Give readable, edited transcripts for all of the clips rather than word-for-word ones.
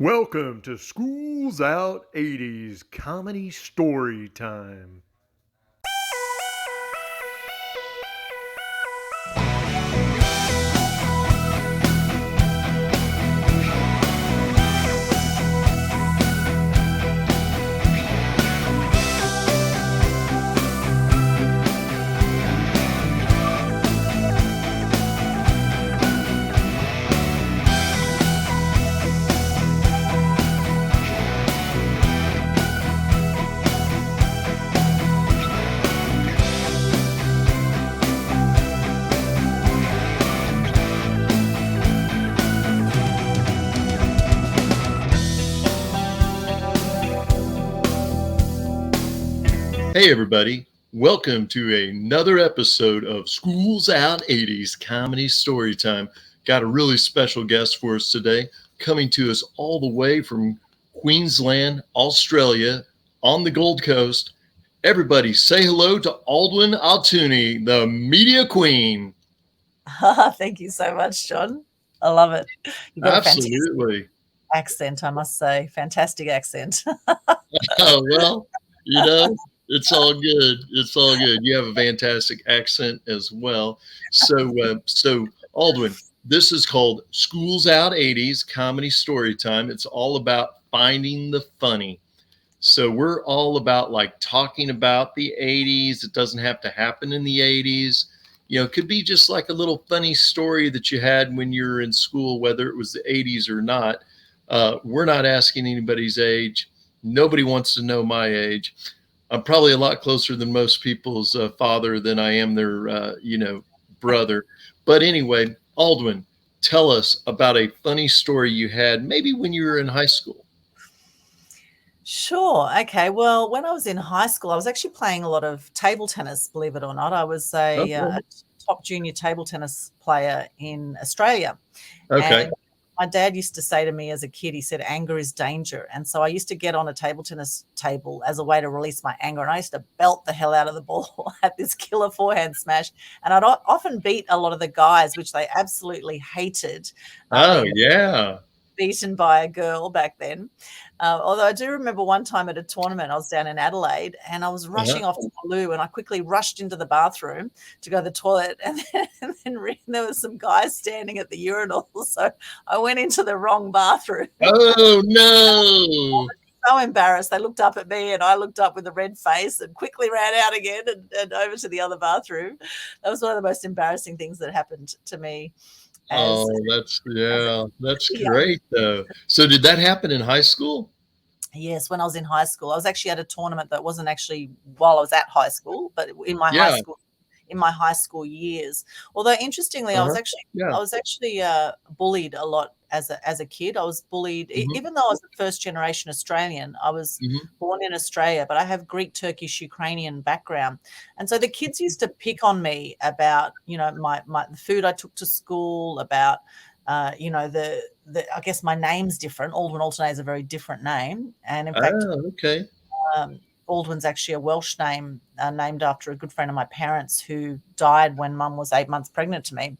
Welcome to School's Out 80's Comedy Story Time. Hey, everybody. Welcome to another episode of School's Out 80's Comedy Storytime. Got a really special guest for us today, coming to us all the way from Queensland, Australia, on the Gold Coast. Everybody say hello to Aldwin Altooni, the media queen. Thank you so much, John. I love it. You've got Absolutely. a fantastic accent, I must say. Fantastic accent. Oh, well, you know, it's all good. It's all good. You have a fantastic accent as well. So Aldwin, this is called School's Out 80's Comedy Story Time. It's all about finding the funny. So we're all about like talking about the 80's. It doesn't have to happen in the 80's. It could be just like a little funny story that you had when you were in school, whether it was the 80's or not. We're not asking anybody's age. Nobody wants to know my age. I'm probably a lot closer than most people's father than I am their, brother. But anyway, Aldwin, tell us about a funny story you had maybe when you were in high school. Sure. Okay. Well, when I was in high school, I was actually playing a lot of table tennis, believe it or not. I was a top junior table tennis player in Australia. Okay. And my dad used to say to me as a kid, he said, anger is danger. And so I used to get on a table tennis table as a way to release my anger. And I used to belt the hell out of the ball at this killer forehand smash. And I'd often beat a lot of the guys, which they absolutely hated. Yeah. Beaten by a girl back then. Although I do remember one time at a tournament, I was down in Adelaide and I was rushing off to the loo and I quickly rushed into the bathroom to go to the toilet. And then there was some guys standing at the urinal. So I went into the wrong bathroom. Oh, no. So embarrassed. They looked up at me and I looked up with a red face and quickly ran out again and over to the other bathroom. That was one of the most embarrassing things that happened to me. That's great though. So did that happen in high school? Yes, when I was in high school. I was actually at a tournament that wasn't actually while I was at high school, but in my high school years. Although interestingly, I was actually bullied a lot as a kid. I was bullied, even though I was a first generation Australian. I was born in Australia, but I have Greek, Turkish, Ukrainian background, and so the kids used to pick on me about the food I took to school, about I guess my name's different. Aldwin Alternate is a very different name, and in fact, Aldwin's actually a Welsh name named after a good friend of my parents who died when Mum was 8 months pregnant to me.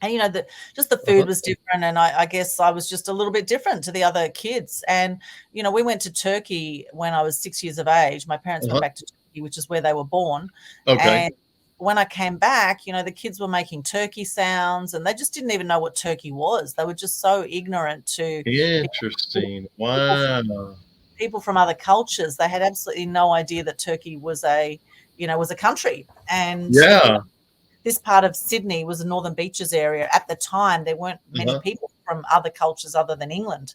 And just the food was different, and I guess I was just a little bit different to the other kids. And we went to Turkey when I was 6 years of age. My parents went back to Turkey, which is where they were born. Okay. And when I came back, the kids were making turkey sounds and they just didn't even know what turkey was. They were just so ignorant to Interesting. Wow. People from other cultures. They had absolutely no idea that Turkey was a country. And this part of Sydney was the Northern Beaches area. At the time, there weren't many people from other cultures other than England.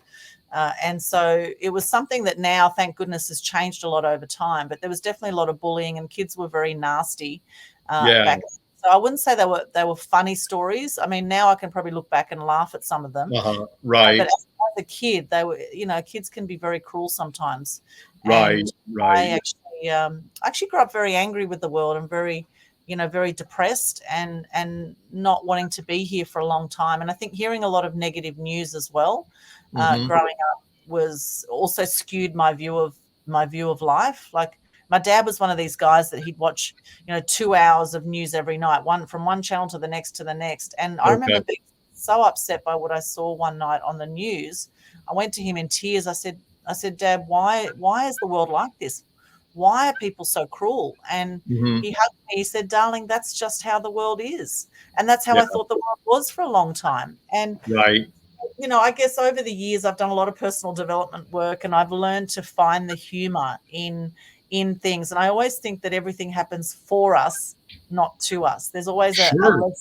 And so it was something that now, thank goodness, has changed a lot over time. But there was definitely a lot of bullying and kids were very nasty. Back. So I wouldn't say they were funny stories. I mean, now I can probably look back and laugh at some of them. Right. But as a kid, they were, kids can be very cruel sometimes. Right. And Right. I actually grew up very angry with the world and very depressed and not wanting to be here for a long time. And I think hearing a lot of negative news as well, growing up, was also skewed my view of life. Like, my dad was one of these guys that he'd watch, 2 hours of news every night, from one channel to the next. And I remember being so upset by what I saw one night on the news. I went to him in tears. I said, Dad, why is the world like this? Why are people so cruel? And Mhm. he hugged me. He said, darling, that's just how the world is. And that's how Yeah, I thought the world was for a long time. And, right. I guess over the years I've done a lot of personal development work, and I've learned to find the humor in things. And I always think that everything happens for us, not to us. There's always Sure.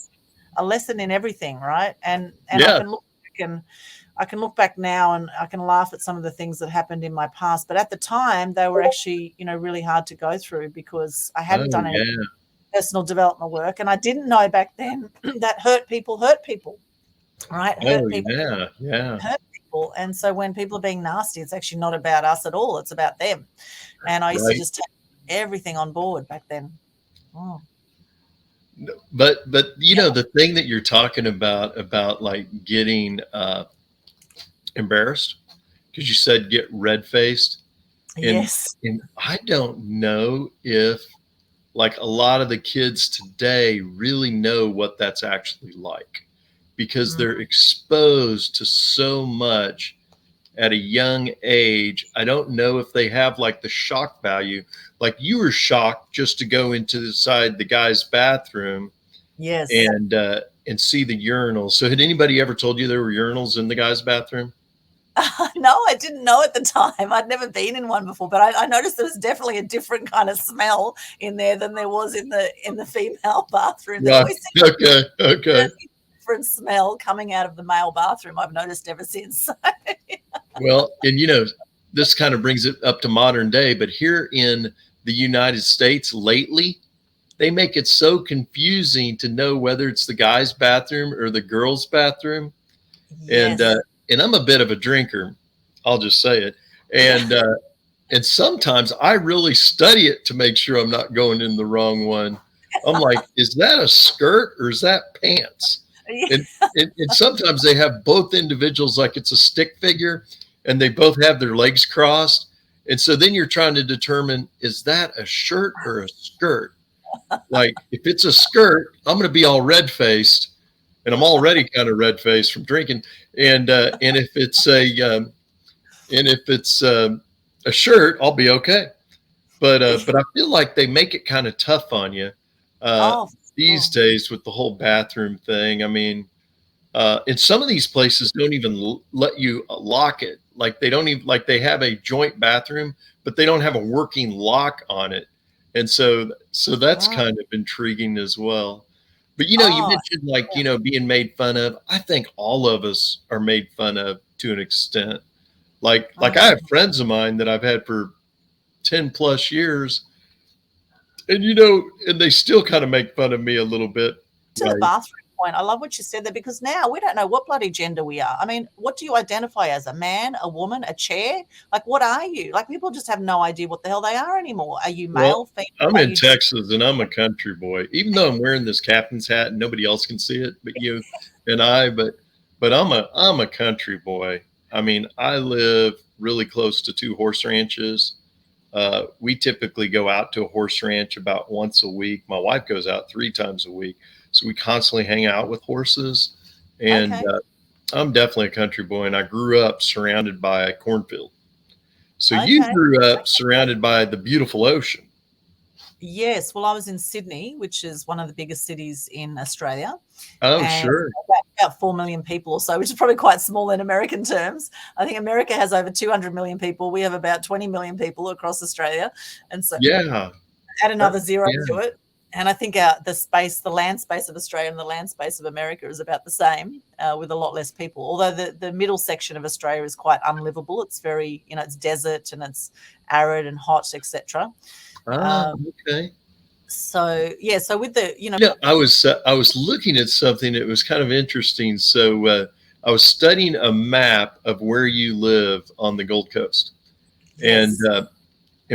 a lesson in everything, right? And I Yeah. can look back and I can look back now and I can laugh at some of the things that happened in my past. But at the time, they were actually, really hard to go through because I Oh, hadn't done any yeah. personal development work. And I didn't know back then that hurt people, right? Oh, yeah. Yeah. Hurt people. And so when people are being nasty, it's actually not about us at all. It's about them. And I used to Right. just take everything on board back then. Oh, But yeah. the thing that you're talking about like getting embarrassed, because you said get red faced, and Yes. I don't know if like a lot of the kids today really know what that's actually like, because Mm, they're exposed to so much at a young age. I don't know if they have like the shock value. Like you were shocked just to go into the guy's bathroom yes. and see the urinals. So had anybody ever told you there were urinals in the guy's bathroom? No, I didn't know at the time. I'd never been in one before, but I noticed there was definitely a different kind of smell in there than there was in the female bathroom. There Right. always seems Okay. to Okay. be a different smell coming out of the male bathroom. I've noticed ever since. Well, and this kind of brings it up to modern day, but here in the United States lately, they make it so confusing to know whether it's the guy's bathroom or the girl's bathroom. And Yes. and I'm a bit of a drinker, I'll just say it. And sometimes I really study it to make sure I'm not going in the wrong one. I'm like, is that a skirt or is that pants? And, and sometimes they have both individuals like it's a stick figure and they both have their legs crossed. And so then you're trying to determine, is that a shirt or a skirt? Like if it's a skirt, I'm going to be all red faced, and I'm already kind of red faced from drinking. And if it's a shirt, I'll be okay. But I feel like they make it kind of tough on you Oh, these oh, days with the whole bathroom thing. I mean, and some of these places don't even let you lock it. Like they don't even like they have a joint bathroom, but they don't have a working lock on it. And so that's mm, kind of intriguing as well. But you oh, mentioned like, yeah. being made fun of. I think all of us are made fun of to an extent. Like I have Mm. friends of mine that I've had for 10 plus years, and and they still kind of make fun of me a little bit. To the Right. bathroom point, I love what you said there because now we don't know what bloody gender we are. I mean, what do you identify as? A man, a woman, a chair? Like, what are you? Like, people just have no idea what the hell they are anymore. Are you Well, male, female? I'm Are in you just Texas and I'm a country boy. Even though I'm wearing this captain's hat and nobody else can see it, but you and I, but I'm a country boy. I mean, I live really close to two horse ranches. We typically go out to a horse ranch about once a week. My wife goes out 3 times a week, so we constantly hang out with horses. And okay? I'm definitely a country boy, and I grew up surrounded by a cornfield. So you Okay. grew up surrounded by the beautiful ocean. Yes. Well, I was in Sydney, which is one of the biggest cities in Australia, Oh, and sure. about 4 million people or so, which is probably quite small in American terms. I think America has over 200 million people. We have about 20 million people across Australia. And so Yeah. add another zero Yeah. to it. And I think the land space of Australia and the land space of America is about the same, with a lot less people. Although the middle section of Australia is quite unlivable. It's very, it's desert and it's arid and hot, etc. Ah, Um, okay. so yeah, so with the, I was looking at something that was kind of interesting. So I was studying a map of where you live on the Gold Coast, and yes,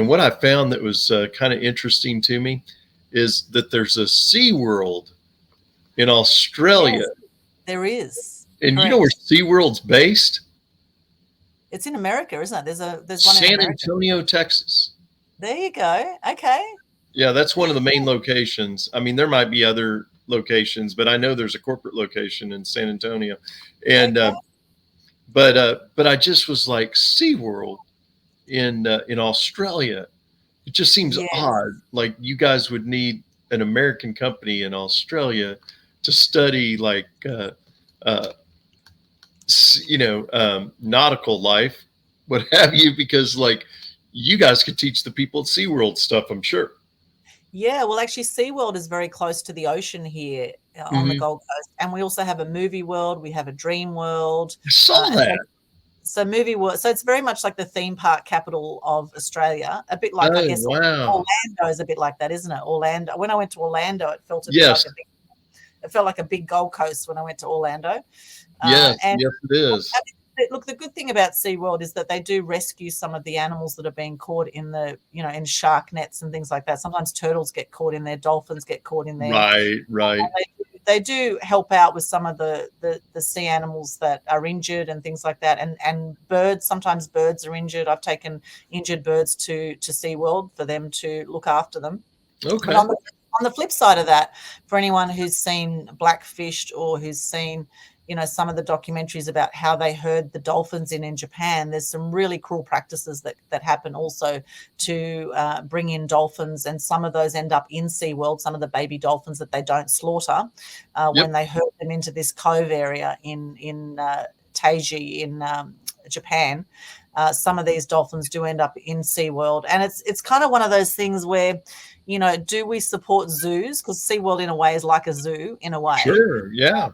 what I found that was kind of interesting to me is that there's a Sea World in Australia, yes, there is. and you know where Correct. SeaWorld's based? It's in America, isn't it? There's one in San America. Antonio, Texas. There you go. Okay. Yeah, that's one of the main locations. I mean, there might be other locations, but I know there's a corporate location in San Antonio. And Okay. but I just was like, SeaWorld in Australia. It just seems Yes. odd. Like you guys would need an American company in Australia to study like uh, nautical life, what have you, because like you guys could teach the people at SeaWorld stuff, I'm sure. Yeah, well, actually, SeaWorld is very close to the ocean here on the Mhm. Gold Coast, and we also have a movie world. We have a dream world, I saw and so that. movie world. So it's very much like the theme park capital of Australia. A bit like, I Oh, guess, wow. Orlando is a bit like that, isn't it? Orlando. When I went to Orlando, it felt a bit Yes. like it felt like a big Gold Coast when I went to Orlando. Yes. And Yes, it is. look, the good thing about SeaWorld is that they do rescue some of the animals that are being caught in in shark nets and things like that. Sometimes turtles get caught in there, dolphins get caught in there. Right. Right. They do help out with some of the sea animals that are injured and things like that. And birds, sometimes birds are injured. I've taken injured birds to SeaWorld for them to look after them. But Okay. on the flip side of that, for anyone who's seen Blackfish or who's seen, some of the documentaries about how they herd the dolphins in Japan, there's some really cruel practices that happen also to bring in dolphins, and some of those end up in SeaWorld, some of the baby dolphins that they don't slaughter when they herd them into this cove area in Taiji in Japan. Some of these dolphins do end up in SeaWorld, and it's kind of one of those things where, do we support zoos? Because SeaWorld in a way is like a zoo in a way. Sure. Yeah.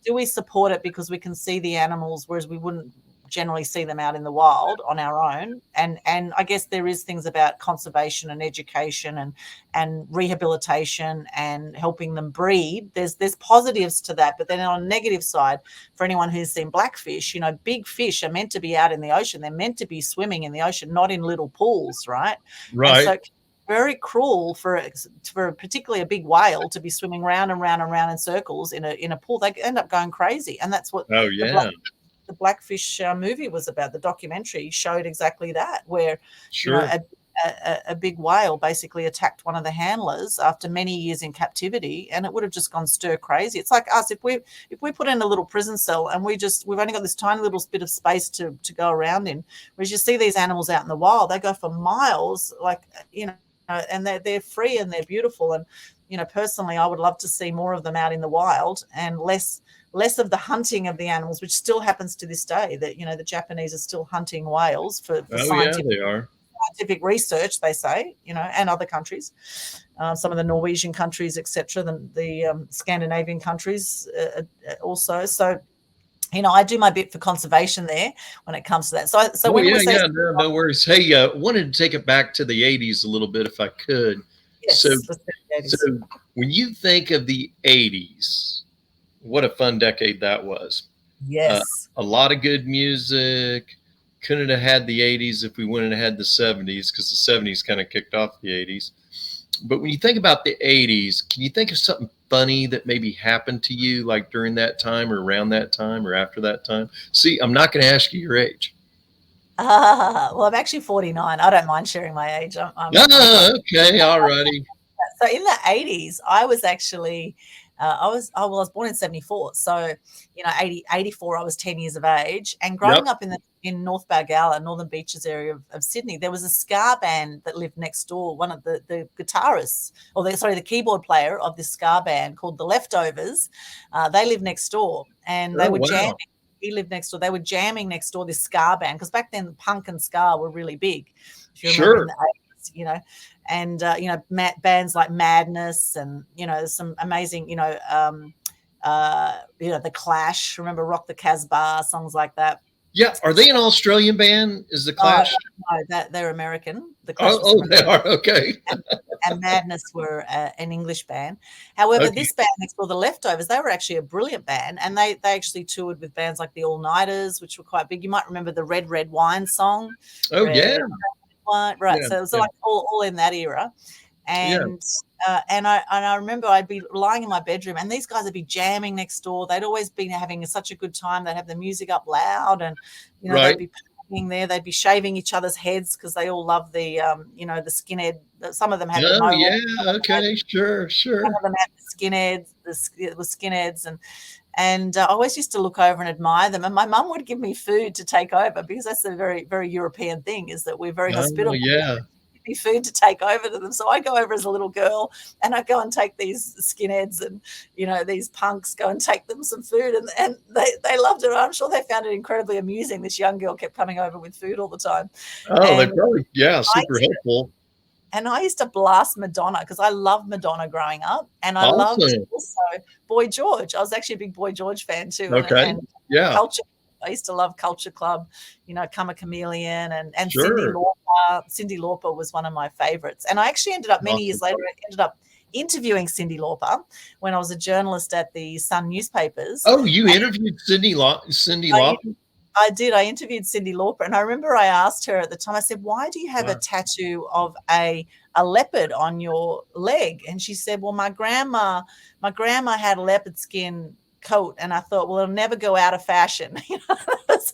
Do we support it because we can see the animals, whereas we wouldn't generally see them out in the wild on our own? And I guess there is things about conservation and education and rehabilitation and helping them breed. There's positives to that, but then on a negative side, for anyone who's seen Blackfish, big fish are meant to be out in the ocean. They're meant to be swimming in the ocean, not in little pools, right? And Right. so very cruel for particularly a big whale to be swimming round and round and round in circles in a pool. They end up going crazy, and that's what Oh, yeah. the Blackfish movie was about. The documentary showed exactly that, where Sure. a big whale basically attacked one of the handlers after many years in captivity, and it would have just gone stir crazy. It's like us, if we put in a little prison cell and we've only got this tiny little bit of space to go around in, whereas you see these animals out in the wild, they go for miles, like, and they're free and they're beautiful. And personally, I would love to see more of them out in the wild and less of the hunting of the animals, which still happens to this day. That the Japanese are still hunting whales for scientific research, they say, and other countries, some of the Norwegian countries, etc., the Scandinavian countries also. So I do my bit for conservation there when it comes to that. So when we say, no worries. Hey, wanted to take it back to the 80s a little bit if I could. yes, So, so when you think of the 80s, what a fun decade that was. yes, A lot of good music. Couldn't have had the 80s if we wouldn't have had the 70s, because the 70s kind of kicked off the 80s. But when you think about the 80s, can you think of something funny that maybe happened to you like during that time or around that time or after that time? See, I'm not going to ask you your age. well, I'm actually 49. I don't mind sharing my age. Okay, all righty. So in the 80s, I was actually, I was born in 74. So, 84, I was 10 years of age. And growing up in North Balgowlah, Northern Beaches area of Sydney, there was a ska band that lived next door. One of the guitarists, the keyboard player of this ska band called The Leftovers, they lived next door, and they were jamming. He lived next door. They were jamming next door, this ska band, because back then punk and ska were really big. If you remember in the 80s, and bands like Madness, and there's some amazing, the Clash. Remember Rock the Casbah, songs like that. Yeah, are they an Australian band? Is the Clash? No, they're American. The Clash They are, okay. and Madness were an English band. However, this band next door, The Leftovers, they were actually a brilliant band, and they actually toured with bands like the All Nighters, which were quite big. You might remember the Red Red Wine song. Oh, yeah. Wine, right. Yeah, so it was like all in that era. And and I remember I'd be lying in my bedroom, and these guys would be jamming next door. They'd always been having such a good time. They'd have the music up loud, and they'd be being there. They'd be shaving each other's heads because they all love the, the skinhead. Some of them had the Oh, mohawk. yeah. Okay. Sure. Some of them had the skinheads. It was skinheads, and I always used to look over and admire them. And my mum would give me food to take over because that's a very, very European thing, is that we're very Oh, hospitable. yeah. Me food to take over to them. So I go over as a little girl and I go and take these skinheads and, these punks, go and take them some food, and they loved it. I'm sure they found it incredibly amusing. This young girl kept coming over with food all the time. Oh, they And probably, super helpful. And I used to blast Madonna because I loved Madonna growing up, and I loved Awesome. also Boy George. I was actually a big Boy George fan too. Okay. And Yeah. Culture. I used to love Culture Club, Come a Chameleon, and Sure. Cyndi Lauper. Cyndi Lauper was one of my favorites. And I actually ended up, many years later, interviewing Cyndi Lauper when I was a journalist at the Sun newspapers. Oh, you interviewed Cyndi Lauper? I did. I interviewed Cyndi Lauper, and I remember I asked her at the time, I said, why do you have a tattoo of a leopard on your leg? And she said, well, my grandma had a leopard skin coat, and I thought, well, it'll never go out of fashion.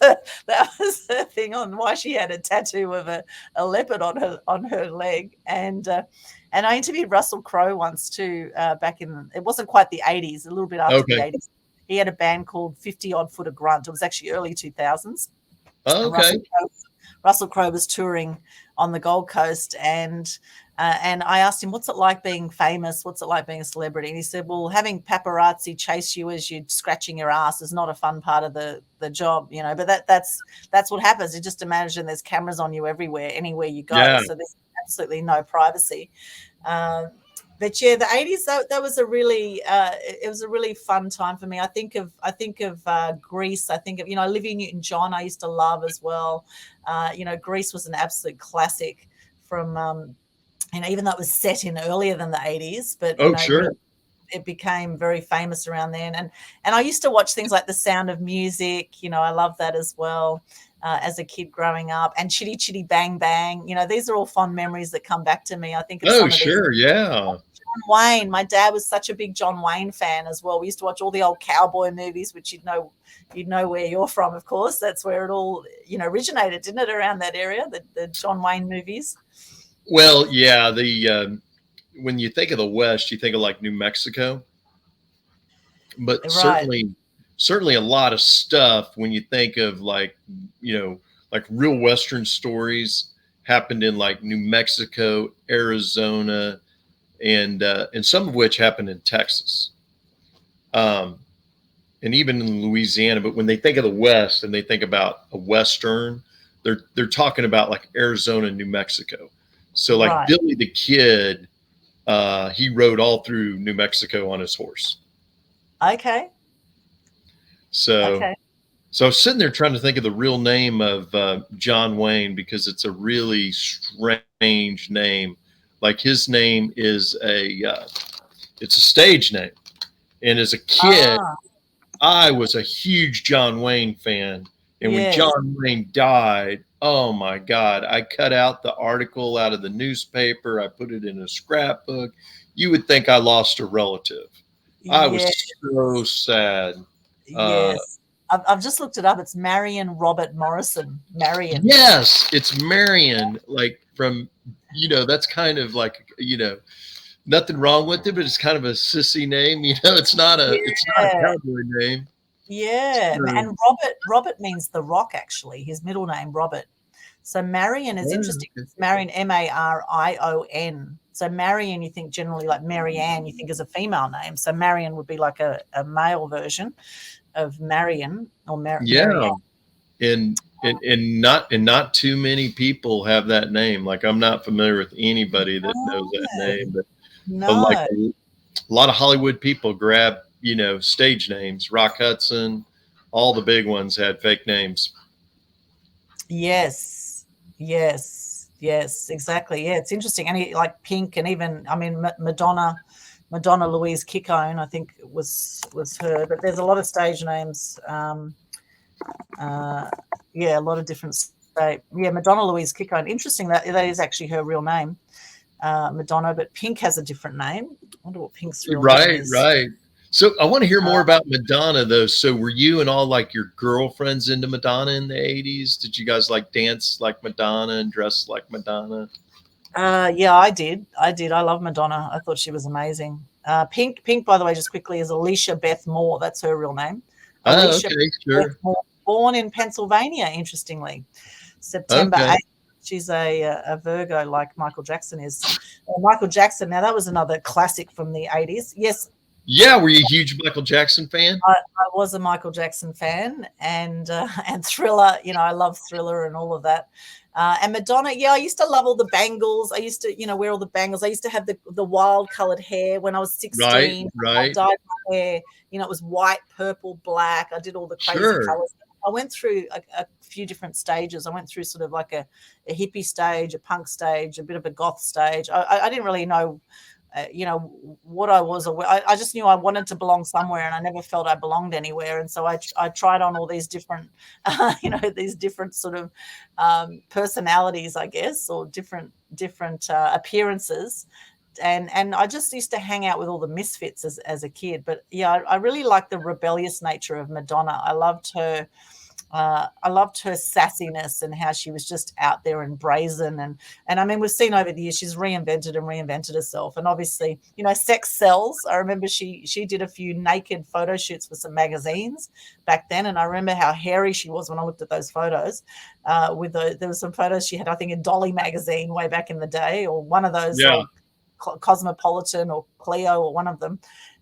That was the thing on why she had a tattoo of a leopard on her leg. And I interviewed Russell Crowe once too, back in, it wasn't quite the 80s, a little bit after the 80s. He had a band called 50 Odd Foot of Grunt. It was actually early 2000s. Oh, okay. Russell Crowe was touring on the Gold Coast, and I asked him, what's it like being famous? What's it like being a celebrity? And he said, well, having paparazzi chase you as you're scratching your ass is not a fun part of the job, but that's what happens. You just imagine there's cameras on you everywhere, anywhere you go. Yeah. So there's absolutely no privacy. But yeah, the 80s, that was a really it was a really fun time for me. I think of Grease. I think of Olivia Newton-John. I used to love as well. Grease was an absolute classic from even though it was set in earlier than the 80s, but sure. It became very famous around then. And I used to watch things like The Sound of Music. I love that as well. As a kid growing up, and Chitty Chitty Bang Bang. These are all fond memories that come back to me. I think of some of these. Yeah. John Wayne. My dad was such a big John Wayne fan as well. We used to watch all the old cowboy movies, which you'd know where you're from, of course. That's where it all originated, didn't it? Around that area, the John Wayne movies. Well, yeah. When you think of the West, you think of like New Mexico, but right. Certainly a lot of stuff when you think of like real Western stories happened in like New Mexico, Arizona, and some of which happened in Texas, and even in Louisiana. But when they think of the West and they think about a Western, they're talking about like Arizona and New Mexico. So like right. Billy the Kid, he rode all through New Mexico on his horse. Okay. So I was sitting there trying to think of the real name of John Wayne, because it's a really strange name. Like his name is it's a stage name. And as a kid, I was a huge John Wayne fan. And when John Wayne died, oh my God, I cut out the article out of the newspaper. I put it in a scrapbook. You would think I lost a relative. I was so sad. Yes. I've just looked it up. It's Marion Robert Morrison. Marion. Yes, it's Marion. Like from, that's kind of like, nothing wrong with it, but it's kind of a sissy name. It's not a cowboy name. Yeah. So, and Robert means the rock, actually. His middle name, Robert. So Marion is interesting. It's Marion, Marion. So Marion, you think generally like Marianne, you think is a female name. So Marion would be like a male version of Marion or Marianne. And not too many people have that name. Like I'm not familiar with anybody that knows that name, but like a lot of Hollywood people grab, stage names. Rock Hudson, all the big ones had fake names. Yes, exactly. Yeah, it's interesting. And like Pink, and even Madonna Louise Kickone, I think was her. But there's a lot of stage names. A lot of different state. Yeah, Madonna Louise Kickone. Interesting that is actually her real name, Madonna. But Pink has a different name. I wonder what Pink's real name is. Right. So I want to hear more about Madonna, though. So were you and all like your girlfriends into Madonna in the 80s? Did you guys like dance like Madonna and dress like Madonna? Yeah, I did. I love Madonna. I thought she was amazing. Pink, by the way, just quickly, is Alicia Beth Moore. That's her real name. Oh, Alicia okay, Beth sure. Moore, born in Pennsylvania, interestingly, September Okay. 8th. She's a Virgo, like Michael Jackson is. Michael Jackson, now that was another classic from the 80s. Yes. Yeah, were you a huge Michael Jackson fan? I was a Michael Jackson fan, and Thriller. I love Thriller and all of that. And Madonna, yeah, I used to love all the bangles. I used to, wear all the bangles. I used to have the wild colored hair when I was 16. I Right. dyed my hair. It was white, purple, black. I did all the crazy Sure. colors. I went through a few different stages. I went through sort of like a hippie stage, a punk stage, a bit of a goth stage. I didn't really know what I was. I just knew I wanted to belong somewhere, and I never felt I belonged anywhere. And so I tried on all these different, these different sort of personalities, I guess, or different appearances. And I just used to hang out with all the misfits as a kid. But yeah, I really liked the rebellious nature of Madonna. I loved her. I loved her sassiness and how she was just out there and brazen. And I mean, we've seen over the years, she's reinvented herself. And obviously, sex sells. I remember she did a few naked photo shoots for some magazines back then. And I remember how hairy she was when I looked at those photos. There were some photos she had, I think, in Dolly magazine way back in the day, or one of those, Yeah. Cosmopolitan or Cleo, or one of them.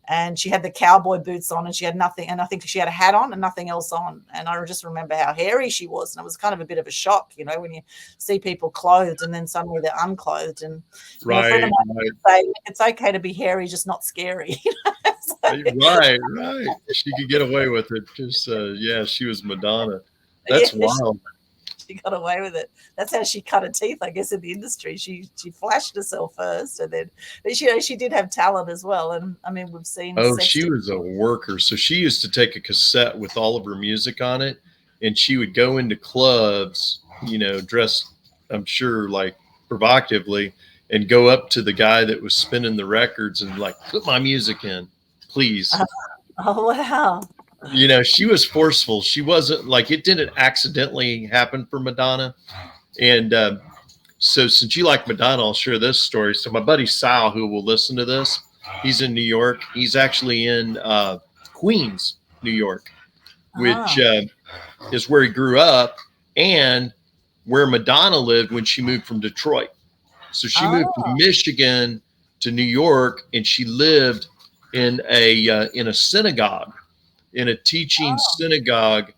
And she had the cowboy boots on, and she had nothing. And I think she had a hat on and nothing else on. And I just remember how hairy she was. And it was kind of a bit of a shock, when you see people clothed and then suddenly they're unclothed. And a friend of mine would say, it's okay to be hairy, just not scary. Right. She could get away with it. Just, yeah, she was Madonna. That's wild. She got away with it. That's how she cut her teeth, I guess, in the industry. She flashed herself first, and then, but she did have talent as well. And I mean, we've seen. Oh, she was a worker. So she used to take a cassette with all of her music on it, and she would go into clubs, dressed, I'm sure, like provocatively, and go up to the guy that was spinning the records and like, put my music in, please. Oh wow. She was forceful. She wasn't like, it didn't accidentally happen for Madonna. And so since you like Madonna, I'll share this story. So my buddy Sal, who will listen to this, he's in New York. He's actually in Queens, New York, which is where he grew up and where Madonna lived when she moved from Detroit. So she moved from Michigan to New York, and she lived in a synagogue, in a teaching synagogue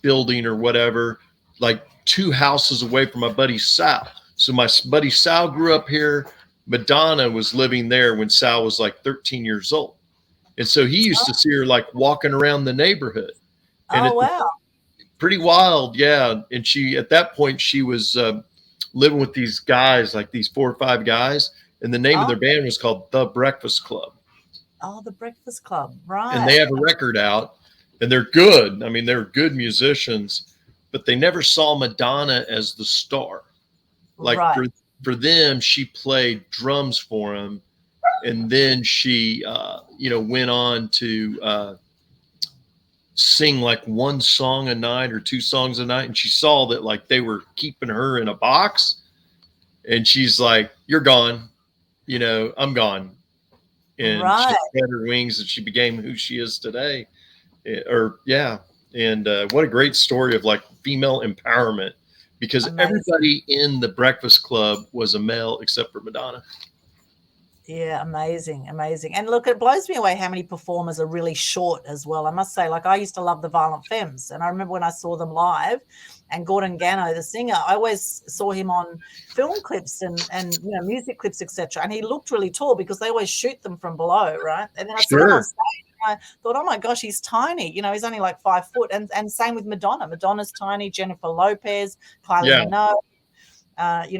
building or whatever, like 2 houses away from my buddy Sal. So my buddy Sal grew up here. Madonna was living there when Sal was like 13 years old. And so he used to see her like walking around the neighborhood. And wow. Pretty wild. Yeah. And at that point, she was living with these guys, like these 4 or 5 guys. And the name of their band was called The Breakfast Club. Oh, The Breakfast Club. Right. And they have a record out, and they're good. I mean, they're good musicians, but they never saw Madonna as the star. Like for them, she played drums for them. And then she, went on to sing like 1 song a night or 2 songs a night. And she saw that like they were keeping her in a box, and she's like, you're gone, I'm gone. And she had her wings, and she became who she is today. And what a great story of like female empowerment, because everybody in the Breakfast Club was a male except for Madonna. Yeah, amazing. And look, it blows me away how many performers are really short as well. I must say, like, I used to love the Violent Femmes, and I remember when I saw them live, and Gordon Gano, the singer, I always saw him on film clips and music clips, etc. And he looked really tall because they always shoot them from below, right? And then I saw him on stage, and I thought, oh my gosh, he's tiny. He's only like 5 foot. And same with Madonna. Madonna's tiny. Jennifer Lopez, Kylie Minogue.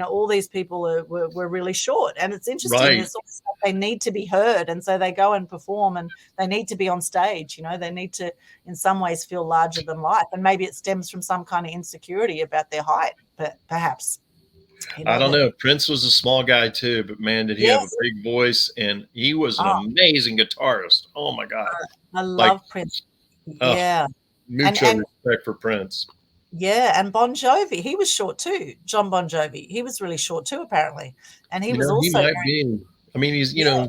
All these people were really short, and it's interesting. It's also, they need to be heard, and so they go and perform, and they need to be on stage. They need to, in some ways, feel larger than life, and maybe it stems from some kind of insecurity about their height, perhaps. I don't know. Prince was a small guy too, but man, did he have a Yes. big voice, and he was an Oh, amazing guitarist. Oh my God. I Like, love Prince. oh, Yeah. mucho And respect for Prince. yeah, and Bon Jovi, he was short too. John Bon Jovi, he was really short too, apparently, and he was He also might very, be. I mean, he's, yeah.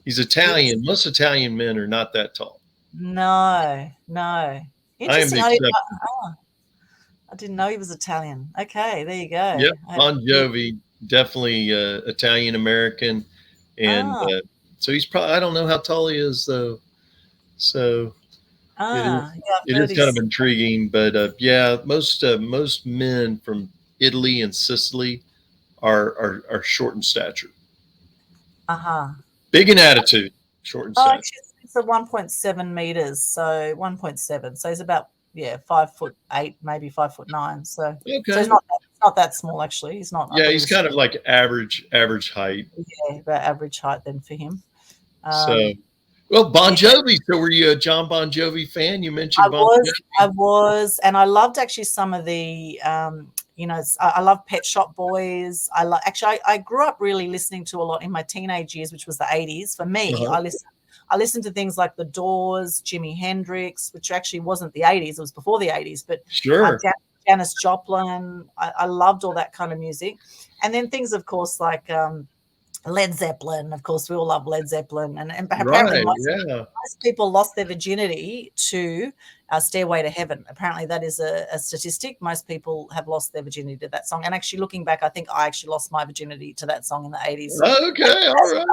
he's He was, Italian. Most Italian men are not that tall. no. I am Interesting. the exception. I didn't know he was Italian. Okay, there you go. Yep. Bon Jovi, definitely Italian American. And Ah, so he's probably, I don't know how tall he is though. So yeah, I've it heard is kind of he's, intriguing. But yeah, most men from Italy and Sicily are short in stature, uh-huh. big in attitude, short in Oh, stature. actually, it's a 1.7 meters, so 1.7. So he's about 5'8", maybe 5'9". So Okay. he's not that small actually. He's not. I Yeah, thought he he's was kind of like average height. about average height then for him. So, well, Bon Yeah, Jovi. So, were you a John Bon Jovi fan? You mentioned I Bon was, Jovi. and I loved actually some of the, I love Pet Shop Boys. I grew up really listening to a lot in my teenage years, which was the 80s. For me, Uh-huh. I listened to things like The Doors, Jimi Hendrix, which actually wasn't the 80s; it was before the 80s. But Sure. Janis Joplin, I loved all that kind of music, and then things, of course, like Led Zeppelin. Of course, we all love Led Zeppelin, and apparently Right. Yeah. most people lost their virginity to Stairway to Heaven. Apparently, that is a statistic. Most people have lost their virginity to that song. And actually, looking back, I think I actually lost my virginity to that song in the 80s. Okay. All right.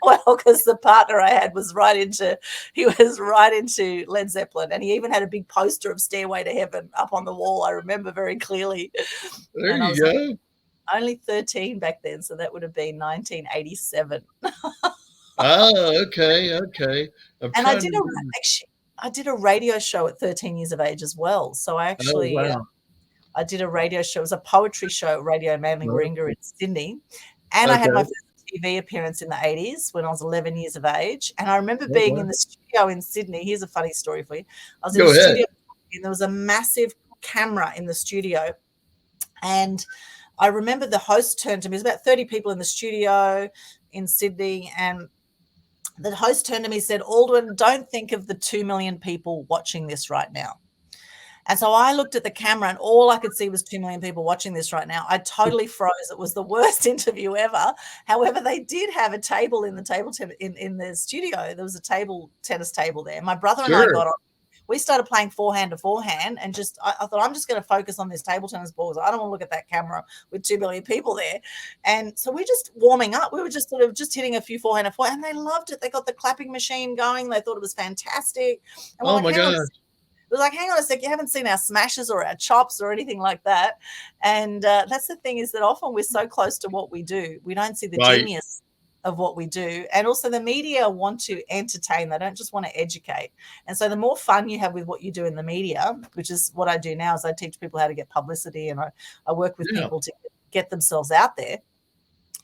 Well, because the partner I had was right into Led Zeppelin, and he even had a big poster of Stairway to Heaven up on the wall. I remember very clearly. There And I you was go. only 13 back then, so that would have been 1987. Oh, okay. Okay. I'm And I trying did to remember. I did a radio show at 13 years of age as well. So Oh, wow. I did a radio show. It was a poetry show at Radio Manly Warringah in Sydney. And I had my Okay. first TV appearance in the 80s when I was 11 years of age. And I remember Oh, being wow. in the studio in Sydney. Here's a funny story for you. I was in Go the ahead. studio and there was a massive camera in the studio. And I remember the host turned to me. There's about 30 people in the studio in Sydney. And the host turned to me and said, Aldwyn, don't think of the 2 million people watching this right now. And so I looked at the camera and all I could see was 2 million people watching this right now. I totally froze. It was the worst interview ever. However, they did have a table in the in the studio. There was a tennis table there. My brother and I Sure. got on. We started playing forehand to forehand, and I thought, I'm just going to focus on this table tennis ball. I don't want to look at that camera with 2 million people there. And so we're just warming up. We were just sort of just hitting a few forehand, and they loved it. They got the clapping machine going. They thought it was fantastic. And we're Oh like, my hang on. gosh. It was like, hang on a sec, you haven't seen our smashes or our chops or anything like that. And that's the thing, is that often we're so close to what we do, we don't see the Right. genius of what we do. And also the media want to entertain. They don't just want to educate. And so the more fun you have with what you do in the media, which is what I do now, is I teach people how to get publicity, and I work with people to get themselves out there.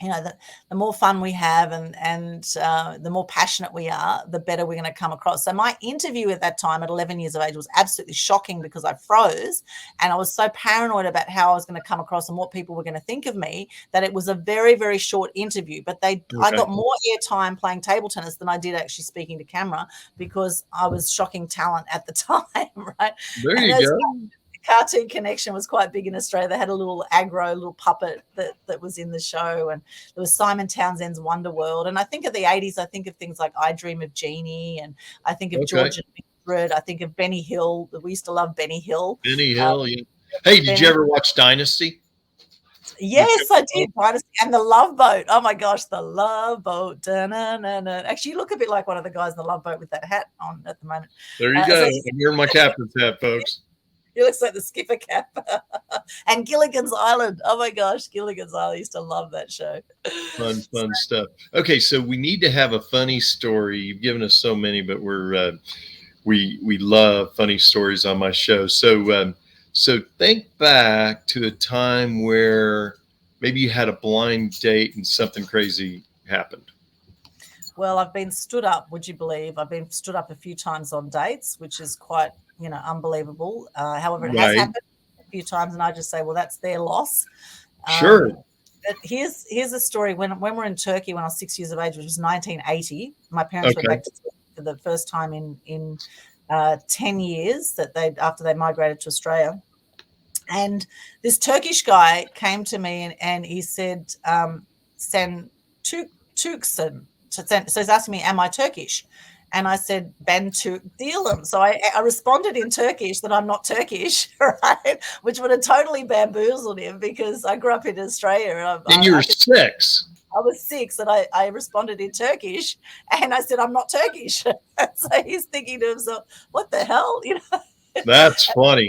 You know, the more fun we have and the more passionate we are, the better we're going to come across. So my interview at that time at 11 years of age was absolutely shocking because I froze and I was so paranoid about how I was going to come across and what people were going to think of me that it was a very, very short interview. But I got more airtime playing table tennis than I did actually speaking to camera because I was shocking talent at the time, right? There you go. Cartoon Connection was quite big in Australia. They had a little little puppet that was in the show, and there was Simon Townsend's Wonder World. And I think of the 80s, I think of things like I Dream of Jeannie, and I think of George and Mildred. I think of Benny Hill. We used to love Benny Hill. Benny Hill, yeah. Hey, did you ever watch Dynasty? Yes, I did. Dynasty and the Love Boat. Oh my gosh, the Love Boat. Da-na-na-na. Actually, you look a bit like one of the guys in the Love Boat with that hat on at the moment. There you go. I'm wearing my captain's hat, folks. He looks like the skipper cap. And Gilligan's Island. Oh my gosh, Gilligan's Island. I used to love that show. Fun stuff. Okay, so we need to have a funny story. You've given us so many, but we love funny stories on my show. So think back to a time where maybe you had a blind date and something crazy happened. Well, I've been stood up. Would you believe? I've been stood up a few times on dates, which is quite unbelievable. However, it has happened a few times, and I just say, well, that's their loss. Sure. But here's a story. When we're in Turkey, when I was 6 years of age, which was 1980, my parents went back to Turkey for the first time in 10 years after they migrated to Australia. And this Turkish guy came to me and he said, "Sen Türksün." So he's asking me, "Am I Turkish?" And I said, "Ben Türk değilim." So I responded in Turkish that I'm not Turkish, right? Which would have totally bamboozled him because I grew up in Australia. And you were 6. I was 6 and I responded in Turkish and I said, "I'm not Turkish." So he's thinking to himself, what the hell? That's funny.